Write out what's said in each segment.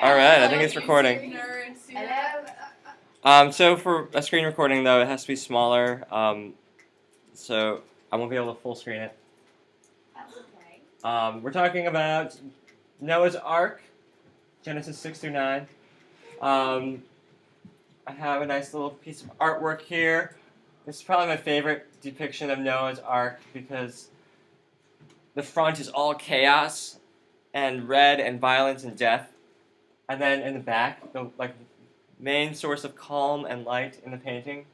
Alright, I think it's recording. So for a screen recording though, it has to be smaller. So I won't be able to full screen it. That's okay. We're talking about Noah's Ark, Genesis 6 through 9. I have a nice little piece of artwork here. This is probably my favorite depiction of Noah's Ark because the front is all chaos and red and violence and death. And then in the back, the main source of calm and light in the painting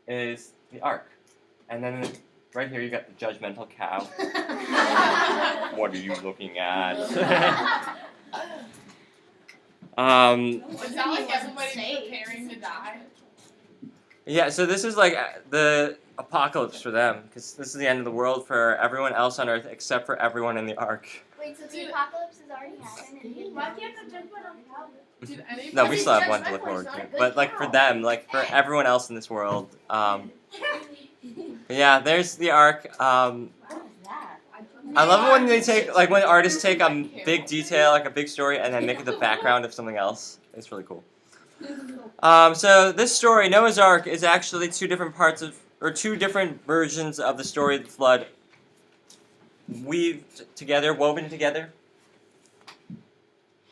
is the ark. And then right here you got the judgmental cow. What are you looking at? Is that like everybody preparing to die? Yeah, so this is like the apocalypse for them, because this is the end of the world for everyone else on Earth except for everyone in the ark. Wait, so the apocalypse has already happened? Why can't the judgment on cow? Did any No, we still have one to look forward to. But like for them, like for everyone else in this world, yeah, there's the ark. What is that? I love it when they take, like when artists take a big detail, like a big story, and then make it the background of something else. It's really cool. So this story, Noah's Ark, is actually two different versions of the story of the flood woven together.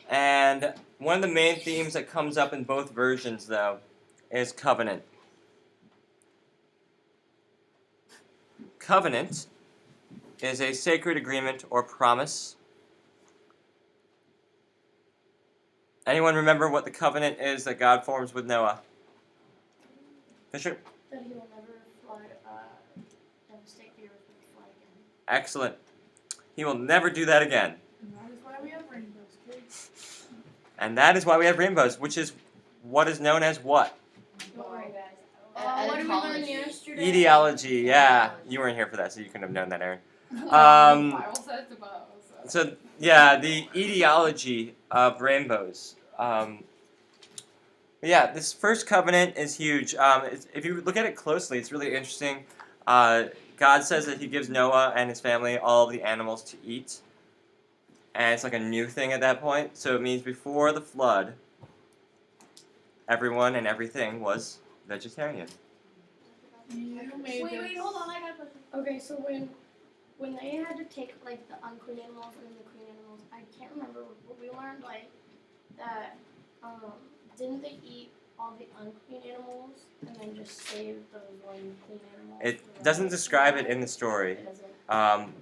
And one of the main themes that comes up in both versions, though, is covenant. Covenant is a sacred agreement or promise. Anyone remember what the covenant is that God forms with Noah? Fisher? That he will never devastate the earth with flood again. Excellent. He will never do that again. And that is why we have rainbows, kids. And that is why we have rainbows, which is what is known as what? Don't worry, guys. What did we learn yesterday? Etiology, yeah. You weren't here for that, so you couldn't have known that, Aaron. Bible says it's above. So, yeah, the etiology of rainbows. Yeah, this first covenant is huge. If you look at it closely, it's really interesting. God says that he gives Noah and his family all of the animals to eat. And it's like a new thing at that point. So it means before the flood, everyone and everything was vegetarian. You made Wait, hold on, I got a question. Okay, so when they had to take like the unclean animals and the clean animals, I can't remember what we learned, like that didn't they eat all the unclean animals and then just save those one clean animals? It doesn't describe it in the story. It doesn't.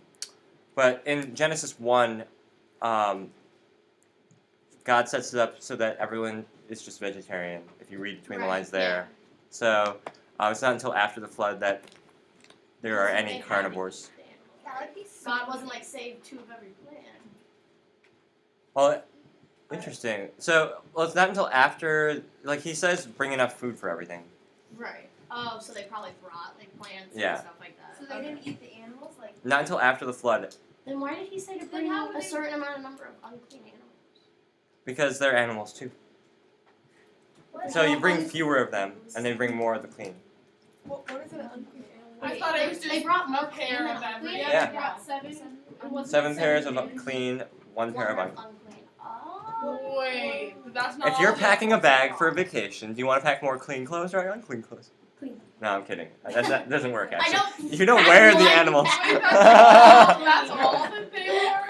But in Genesis 1, God sets it up so that everyone is just vegetarian, if you read between the lines there. So it's not until after the flood that there are any carnivores. God wasn't like save two of every plant. Well, interesting. So, it's not until after, like he says, bring enough food for everything. Right. Oh, so they probably brought like plants Yeah. and stuff like that. So they didn't eat the animals? Like. Not until after the flood, Then why did he say to Then bring how would a they- certain number of unclean animals? because they're animals too. What? So you bring fewer of them, and then bring more of the clean. What is an unclean animal? Wait, I thought it was they just brought more a pair clean of than every. unclean? Yeah. They brought seven. It wasn't 7 pairs of pairs. clean, 1 pair of unclean. unclean. Oh. Wait, but that's not. If you're all the packing a animals bag they for a brought. vacation, do you want to pack more clean clothes or unclean clothes? Clean. No, I'm kidding. That doesn't work, I actually. don't. You don't pack wear the one animals. pack. Wait, that's all that they wore?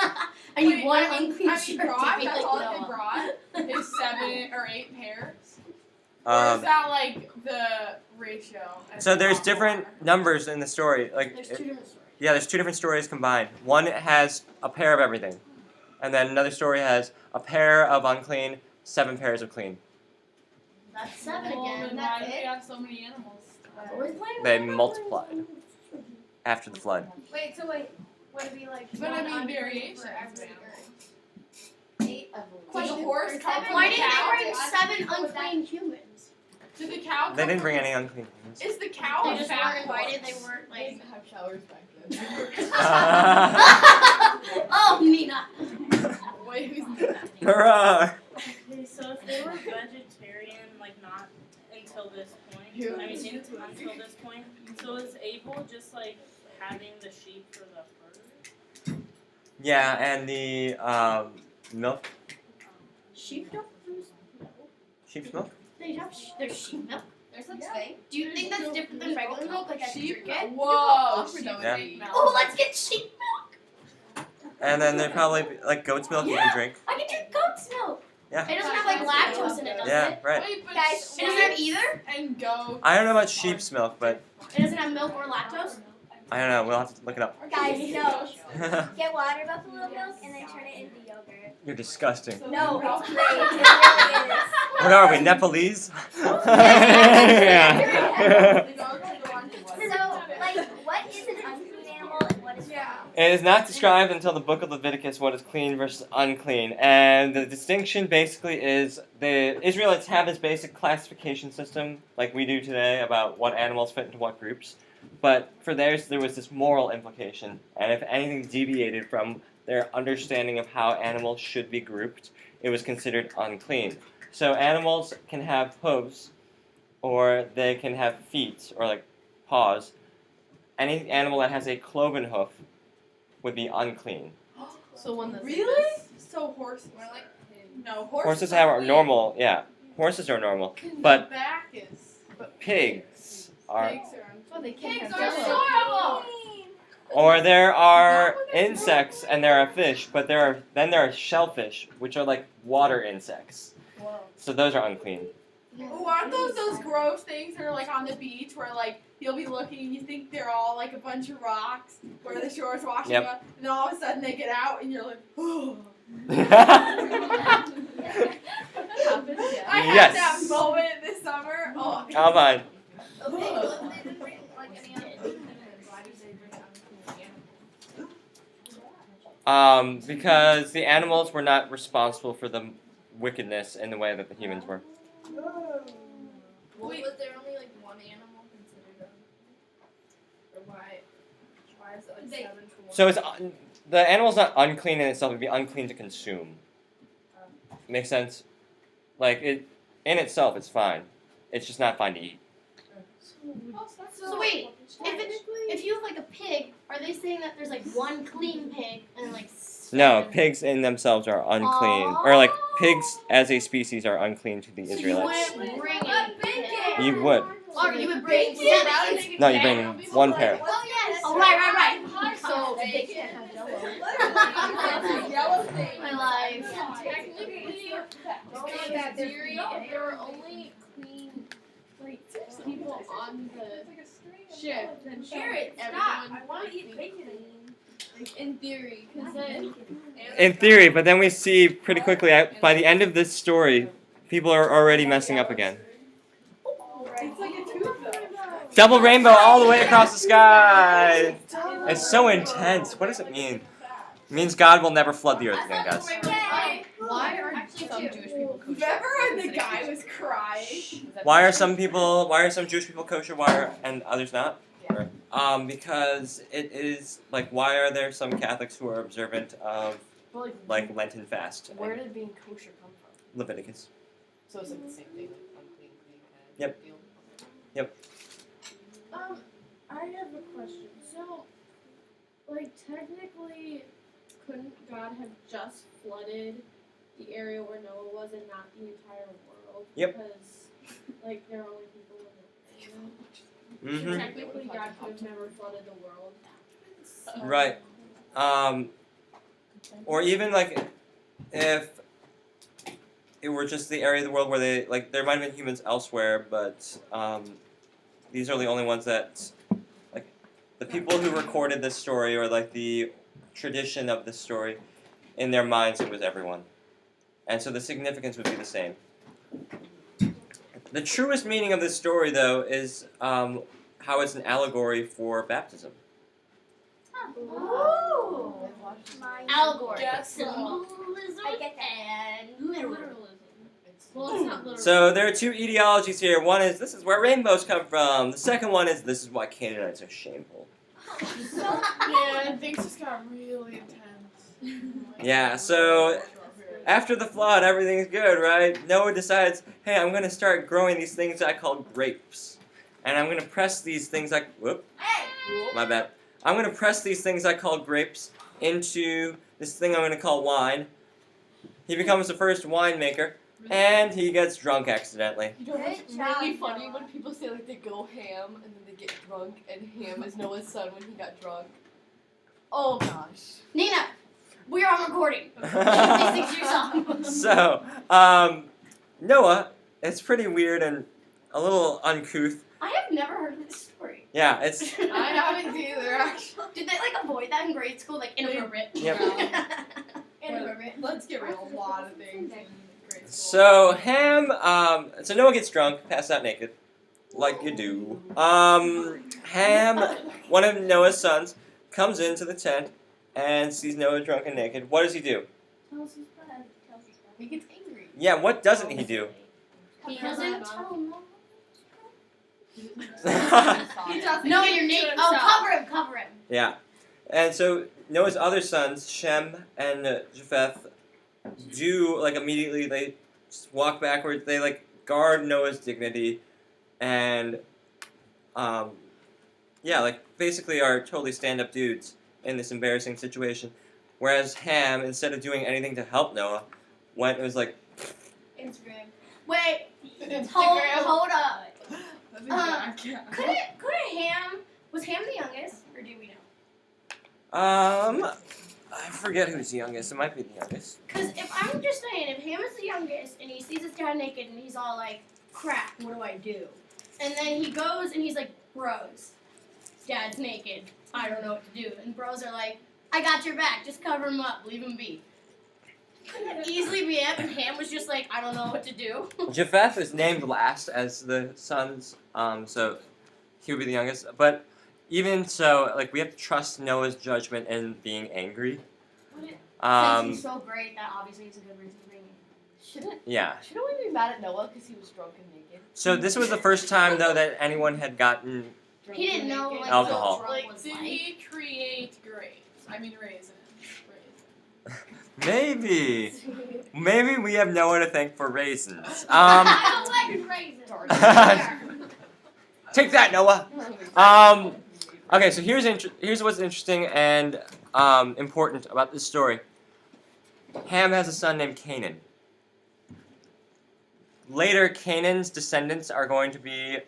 I need Wait, one I mean, unclean I shirt. mean, brought, to be that's like all that they Noah. brought is 7 or 8 pairs? Or is that like the ratio? as So there's they different are? numbers in the story. Like, There's two different stories. yeah, there's 2 different stories combined. One has a pair of everything, and then another story has a pair of unclean, 7 pairs of clean. That's 7 Well, again. then why do we have so many animals? They multiplied after the flood. Wait, so would it be like But I one mean unclean variations for of every animals. 8 of them? Does the horse come from Why the didn't cow? they bring 7 unclean humans? Did the cow come They didn't from bring the- any unclean things. Is the cow They a just fat weren't invited. horse? They weren't They like. didn't have showers back then. Oh, Nina. Wait, who's that? Hurrah! Okay, so if they were vegetarian, like not until this point, Who? I mean until this point, so is Abel just like having the sheep for the fur? Yeah, and the milk. sheep don't produce milk? Sheep's milk? They have there's sheep milk. There's such thing. Do you think that's different than regular milk? Like I can Sheep. drink it? Whoa. Yeah. Sheep milk. Oh, let's get sheep milk. And then there'd probably be, like goat's milk you can drink. I can drink goat's milk. Yeah. It doesn't have like lactose in it, does Yeah, it? right. Wait, but Guys, It doesn't have either. and goat. I don't know about sheep's milk, but It doesn't have milk or lactose. I don't know. We'll have to look it up. Guys, no. Get water buffalo milk and then turn it into yogurt. You're disgusting. No, it's great. It really is. What are we, Nepalese? So, like, what is an unclean animal and what is Yeah. It is not described until the book of Leviticus what is clean versus unclean. And the distinction basically is the Israelites have this basic classification system like we do today about what animals fit into what groups. But for theirs, there was this moral implication. And if anything deviated from their understanding of how animals should be grouped, it was considered unclean. So animals can have hooves, or they can have feet, or like paws. Any animal that has a cloven hoof would be unclean. So one that's Really? So horses. No, Horses are normal, yeah. Horses are normal. The but- back is. Pigs are, Pigs are So they Pigs can't are have so jello. horrible. or there are insects and there are fish, but there are shellfish, which are like water insects. So those are unclean. Oh, aren't those gross things that are like on the beach where like you'll be looking and you think they're all like a bunch of rocks where the shore's washing Yep. up, and then all of a sudden they get out and you're like, oh. I had Yes. that moment this summer. Oh. How about because the animals were not responsible for the wickedness in the way that the humans were. Wait. Was there only like one animal considered or why is it like 7 to 1? So the animal's not unclean in itself; it'd be unclean to consume. Makes sense? Like it in itself, it's fine. It's just not fine to eat. So wait, if you have like a pig, are they saying that there's like one clean pig and like No, seven? pigs in themselves are unclean, or like pigs as a species are unclean to the So you Israelites. wouldn't bring a pig. You would. Or you would bring seven. No, you bring one pair. Oh yes. Oh right. So they can't have jello. my life. Technically, in theory, if there were only clean like people on the ship, then everyone would be clean. Like, in theory, because then In theory, but then we see pretty quickly by the end of this story, people are already messing up again. it's like a tube though. Double rainbow all the way across the sky. It's so intense. What does it mean? It means God will never flood the earth again, guys. Why are some Jewish people kosher? Remember when the guy was crying? Why are some Jewish people kosher, and others not? Because it is like, why are there some Catholics who are observant of like Lenten fast? Where did being kosher come from? Leviticus. So it's like the same thing, like unclean, clean, and Yep. deal? I have a question. So, like, technically, couldn't God have just flooded the area where Noah was and not the entire world? Yep. Because, like, there are only people in the So Mm-hmm. technically, God could have never flooded the world. Right. Or even like if it were just the area of the world where they like there might have been humans elsewhere, but these are the only ones that like the people who recorded this story or like the tradition of this story in their minds it was everyone. And so the significance would be the same. The truest meaning of this story though is how it's an allegory for baptism. Ooh. Allegory. Yes. Symbolism I get that. and literalism. Well, it's not literal. So there are two etiologies here. One is this is where rainbows come from. The second one is this is why Canaanites are shameful. Yeah, things just got really intense. Yeah, so after the flood, everything's good, right? Noah decides, hey, I'm going to start growing these things I call grapes. And I'm going to press these things my bad. I'm going to press these things I call grapes into this thing I'm going to call wine. he becomes the first winemaker, and he gets drunk accidentally. You know what's Good really job, funny Noah. when people say like they go ham and then they get drunk and Ham is Noah's son when he got drunk. Oh gosh. Nina, we are on recording. 56 years old. So, Noah, it's pretty weird and a little uncouth. I have never heard of this story. Yeah, it's I haven't either actually. Did they like avoid that in grade school? Like inappropriate. Yep. Inappropriate. Let's get real. A lot of things in grade school. so Ham. So Noah gets drunk, passed out naked, like you do. Ham, one of Noah's sons, comes into the tent and sees Noah drunk and naked. What does he do? He gets angry. Yeah, what doesn't he do? He doesn't tell no. He doesn't No, keep your to name. himself. Oh, cover him. Yeah, and so Noah's other sons, Shem and Japheth, do like immediately they just walk backwards. They like guard Noah's dignity, and yeah, like basically are totally stand-up dudes in this embarrassing situation. Whereas Ham, instead of doing anything to help Noah, went and was like, Instagram. Wait. Instagram. Hold up. That's exact. Could Ham was Ham the youngest, or do we know? I forget who's the youngest. It might be the youngest. Because if I'm just saying, if Ham is the youngest and he sees his dad naked and he's all like, "Crap, what do I do?" And then he goes and he's like, "Bros, dad's naked. I don't know what to do." And bros are like, "I got your back. Just cover him up. Leave him be." Couldn't it easily be it, and Ham was just like, "I don't know what to do." Japheth is named last as the sons, so he would be the youngest. But even so, like we have to trust Noah's judgment in being angry. Since Um, he's so great, that obviously is a good reason to bring him. Shouldn't yeah. we be mad at Noah because he was drunk and naked? So this was the first time though that anyone had gotten. Drunk He and didn't know naked? like Alcohol. what drunk was Did like. he create grapes? I mean raisins. Maybe we have Noah to thank for raisins. I don't like raisins. Take that, Noah. Okay, so here's what's interesting and important about this story. Ham has a son named Canaan. Later, Canaan's descendants are going to be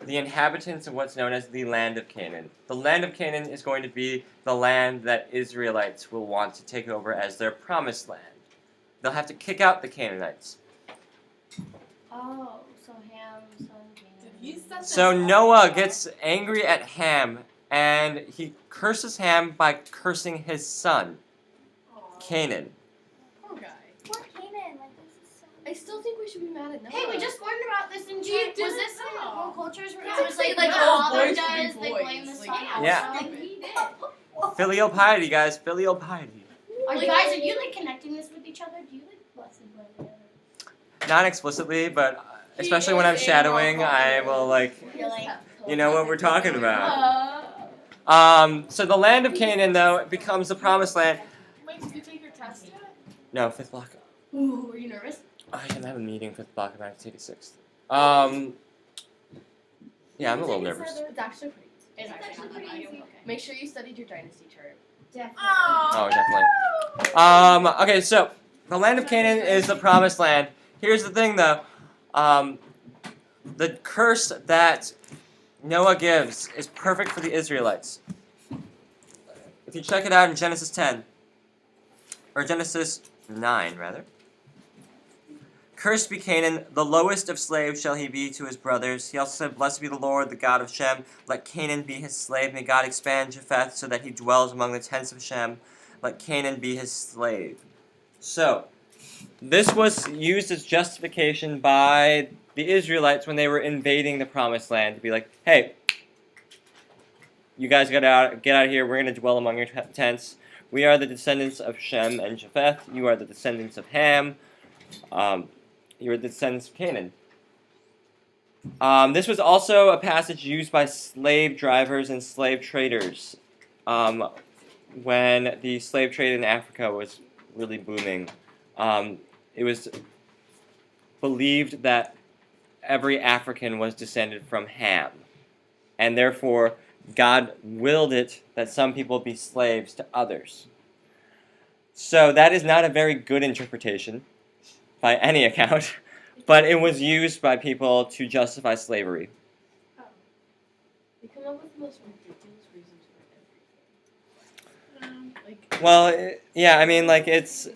the inhabitants of what's known as the land of Canaan. The land of Canaan is going to be the land that Israelites will want to take over as their promised land. They'll have to kick out the Canaanites. Oh, so Ham's son Did he set this So up? Noah gets angry at Ham, and he curses Ham by cursing his son, Aw, Canaan. poor guy. Poor Canaan, like this is so. I still think we should be mad at Noah. Hey, we just learned about this in You China. Was didn't this in know. all cultures where It's it was like like the all father boys should be does, they boys, blame the like, son. Yeah. Also. Like he did. Filial piety, guys. Filial piety. Are you guys? Are you like connecting this with each other? Do you like blessed by the other? Not explicitly, but He especially when I'm is a shadowing, moral I will like, You're like. you know what we're talking about. So the land of Canaan, though, becomes the promised land. Wait, did you take your test yet? No, fifth block. Ooh, were you nervous? I didn't have a meeting fifth block, and I have to take a sixth. Yeah, I'm a little nervous. It's actually pretty. It's actually not that bad. Okay. Make sure you studied your dynasty chart. Oh, definitely. Okay, so the land of Canaan is the promised land. Here's the thing, though. The curse that Noah gives is perfect for the Israelites. If you check it out in Genesis 10, or Genesis 9, rather. Cursed be Canaan, the lowest of slaves shall he be to his brothers. He also said, Blessed be the Lord, the God of Shem. Let Canaan be his slave. May God expand Japheth so that he dwells among the tents of Shem. Let Canaan be his slave. So, this was used as justification by the Israelites when they were invading the Promised Land to be like, hey, you guys get out of here. We're going to dwell among your tents. We are the descendants of Shem and Japheth. You are the descendants of Ham. You are the descendants of Canaan. This was also a passage used by slave drivers and slave traders when the slave trade in Africa was really booming. It was believed that every African was descended from Ham, and therefore, 'God' willed it that some people be slaves to others. So that is not a very good interpretation by any account, but it was used by people to justify slavery. They come up with the most ridiculous reasons for everything. Like, Well, yeah, I mean, like, it's...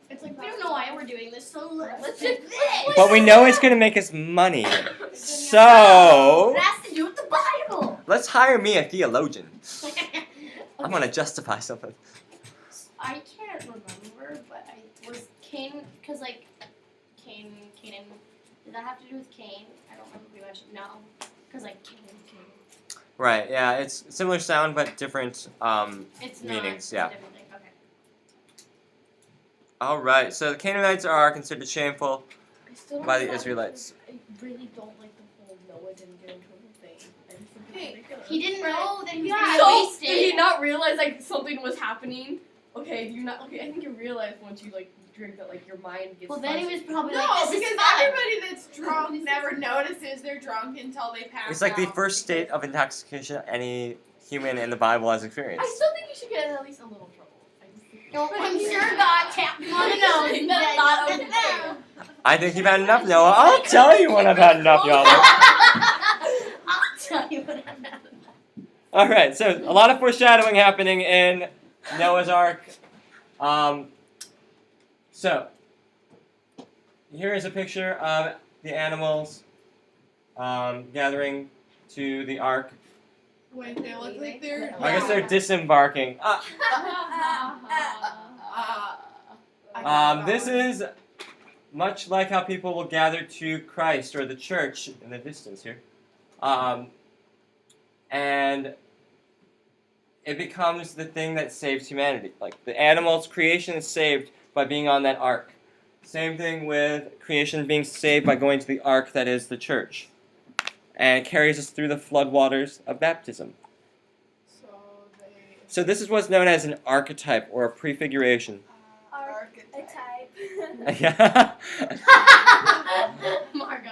It's like we don't know why we're doing this, so let's do this. But we know it's going to make us money. So... It has to do with the Bible. Let's hire me a theologian. I'm going to justify something. I can't remember, but I was Cain, because like Canaan. Did that have to do with Cain? I don't remember. Maybe I should know, because like Cain. Right, yeah, it's similar sound but different It's not. meanings, It's yeah. a different thing. Okay. Alright, so the Canaanites are considered shameful I still don't by the know. Israelites. I really don't like the whole Noah didn't get into a thing. I just think it's ridiculous. He didn't know that he was Yeah, gonna so waste did he it. not realize like something was happening? Okay, do you not? Okay, I think you realize once you like drink that like your mind gets. Well, then he fuzzy. was probably No, like, "This because is fun." everybody that's drunk never notices they're drunk until they pass It's like the out. first state of intoxication any human in the Bible has I experienced. still think you should get in at least a little trouble. I just think No, I'm sure God tapped him on the nose and That's said, not "Nothing okay. now." I think you've had enough, Noah. I'll tell you when I've had enough, y'all. I'll tell you what I'm at. Alright, so a lot of foreshadowing happening in Noah's Ark. So, here is a picture of the animals gathering to the ark. Wait, they look like they're. I guess they're disembarking. This is much like how people will gather to Christ or the church in the distance here. And it becomes the thing that saves humanity. Like the animals, creation is saved by being on that ark. Same thing with creation being saved by going to the ark that is the church. And it carries us through the floodwaters of baptism. So this is what's known as an archetype or a prefiguration. Archetype. Yeah. Margot.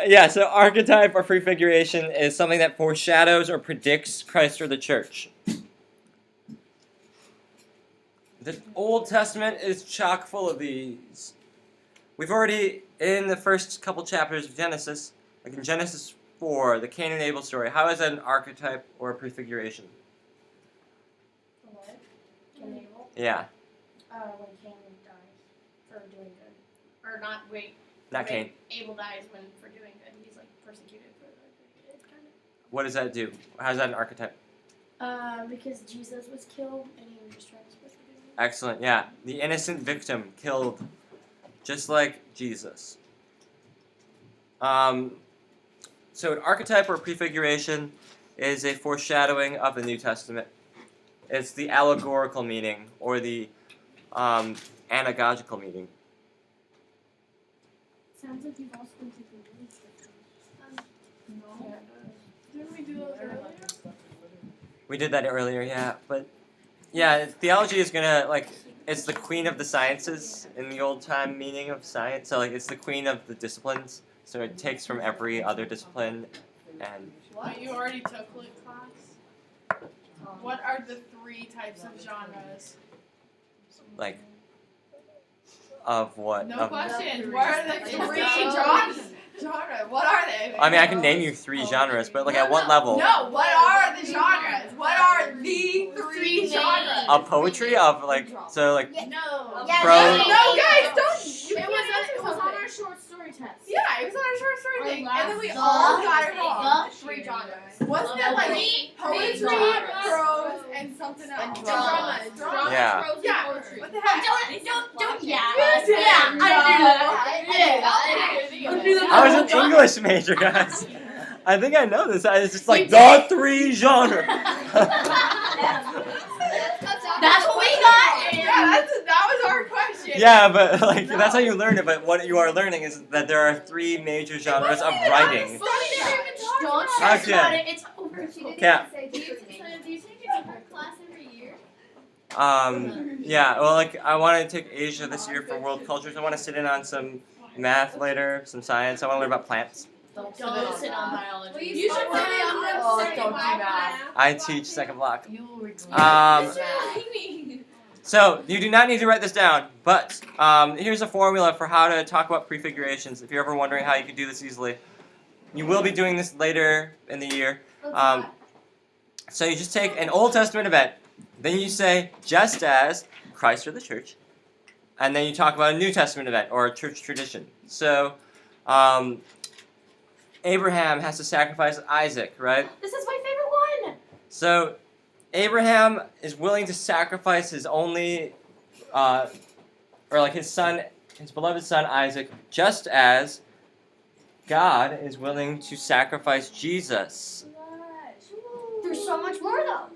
Yeah, so archetype or prefiguration is something that foreshadows or predicts Christ or the church. The Old Testament is chock full of these. We've already, in the first couple chapters of Genesis, like in Genesis 4, the Cain and Abel story, how is that an archetype or a prefiguration? What? Cain and Abel? Yeah, When Cain dies for doing good. Or not, wait. not Cain. Abel dies when for doing good. He's like persecuted for the good he did, kind of. What does that do? How's that an archetype? Because Jesus was killed and he was just trying to spread the good. Excellent, yeah. The innocent victim killed just like Jesus. So an archetype or prefiguration is a foreshadowing of the New Testament. It's the allegorical meaning or the anagogical meaning. Sounds like you've also been taking really Didn't we do those earlier? We did that earlier, yeah. But yeah, theology is gonna it's the queen of the sciences in the old time meaning of science. So it's the queen of the disciplines. So it takes from every other discipline and What? You already took lit class? What are the 3 types of genres? of what? No Of, question. What are the 3 genres? What are they? I mean, I can name you 3 genres, but at what level? No, what are the genres? What are the 3 genres? Of poetry, of No. Yeah, Prose. No, guys, don't. You It can't was answer on something. our short story test. Yeah, it was on our short story Our thing, last and then we the- all got it wrong. The 3 genres. Wasn't it like Three poetry, genres. prose, and something else? And drama. Drama. Yeah. Prose and Yeah. poetry. What the heck? Don't, yeah. Yes, Yeah, no. I knew that. I was an English major, guys. I think I know this. It's just the 3 genres. That's what we got. Yeah, that was our question. Yeah, but that's how you learn it. But what you are learning is that there are 3 major genres of writing. Don't stress Okay. about it. It's over. Yeah. Do you take a different class every year? Yeah. Well, I want to take Asia this year for world cultures. I want to sit in on some math later, some science. I want to learn about plants. Don't sit on biology. You should Oh, don't do that. I teach second block. You will regret Um, that. So you do not need to write this down, but here's a formula for how to talk about prefigurations. If you're ever wondering how you can do this easily, you will be doing this later in the year. So you just take an Old Testament event, then you say just as Christ or the church, and then you talk about a New Testament event or a church tradition. So Abraham has to sacrifice Isaac, right? This is my favorite one. So Abraham is willing to sacrifice his only, his son, his beloved son Isaac, just as God is willing to sacrifice Jesus. There's so much more though.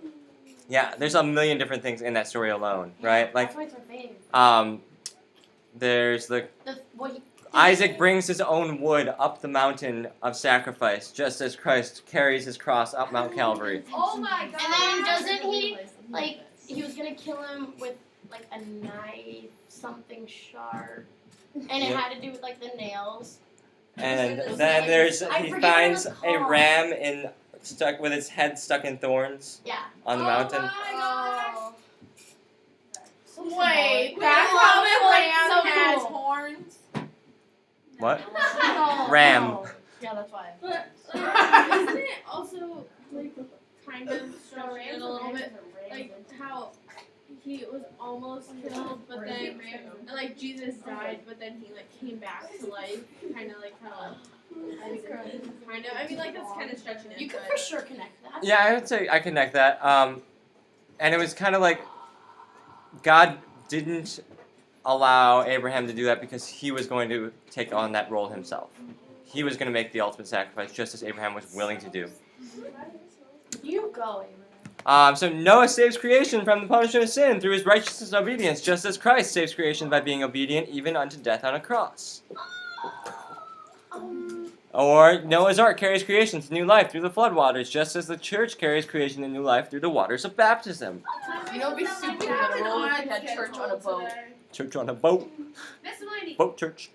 Yeah, there's a million different things in that story alone, right? That's why it's my favorite. There's Isaac brings his own wood up the mountain of sacrifice, just as Christ carries his cross up Mount Calvary. Oh my god. And then doesn't he, like, he was gonna kill him with, like, a knife, something sharp. And it Yep. had to do with, like, the nails. And then he I forget what finds it was a called. ram stuck with its head stuck in thorns Yeah. on the mountain. Oh. Wait, Wait, that's how the like, ram so has cool. horns? What? No. Ram. No. Yeah, that's why. But isn't it also like kind of structured a little bit like how he was almost killed, but then like Jesus died, but then he like came back to life, kind of like how. Kind of. I mean, like that's kind of stretching it. You could but- for sure connect that. Yeah, I would say I connect that. And it was kind of like God didn't allow Abraham to do that because he was going to take on that role himself. He was going to make the ultimate sacrifice, just as Abraham was willing to do. You go, Abraham. So Noah saves creation from the punishment of sin through his righteousness and obedience, just as Christ saves creation by being obedient even unto death on a cross. Or Noah's Ark carries creation to new life through the floodwaters, just as the church carries creation to new life through the waters of baptism. You know, it'd be super literal if we had church on a boat. Church on a boat. That's funny. Boat church.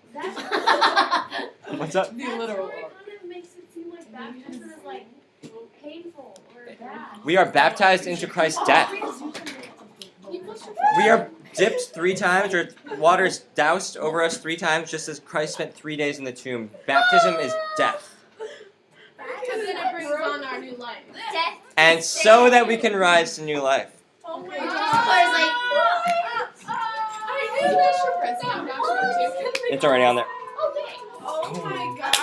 What's up? The literal It ark. kind of makes it seem like baptism is like painful or bad. We are baptized into Christ's death. We are dipped 3 times, or water is doused over us 3 times, just as Christ spent 3 days in the tomb. Baptism is death. Because then it brings on our new life. Death. And so that we can rise to new life. Oh my Is it extra present? I'm not sure too. It's already on there. Oh my god.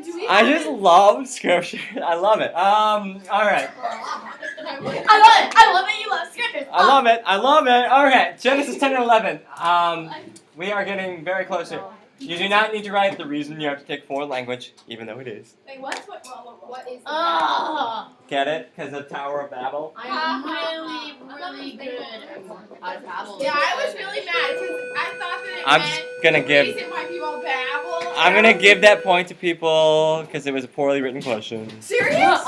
Do we I just love scripture. I love it. Alright. I love it. You love scriptures. I love it. Okay, Genesis 10 and 11. We are getting very close here. You do not need to write the reason you have to take foreign language, even though it is. Wait, what is Get it? Because the Tower of Babel. I'm really good at babble? Yeah, I was really mad because I thought that it I'm meant just gonna the give. reason why people babble. I'm gonna give that point to people because it was a poorly written question. Serious?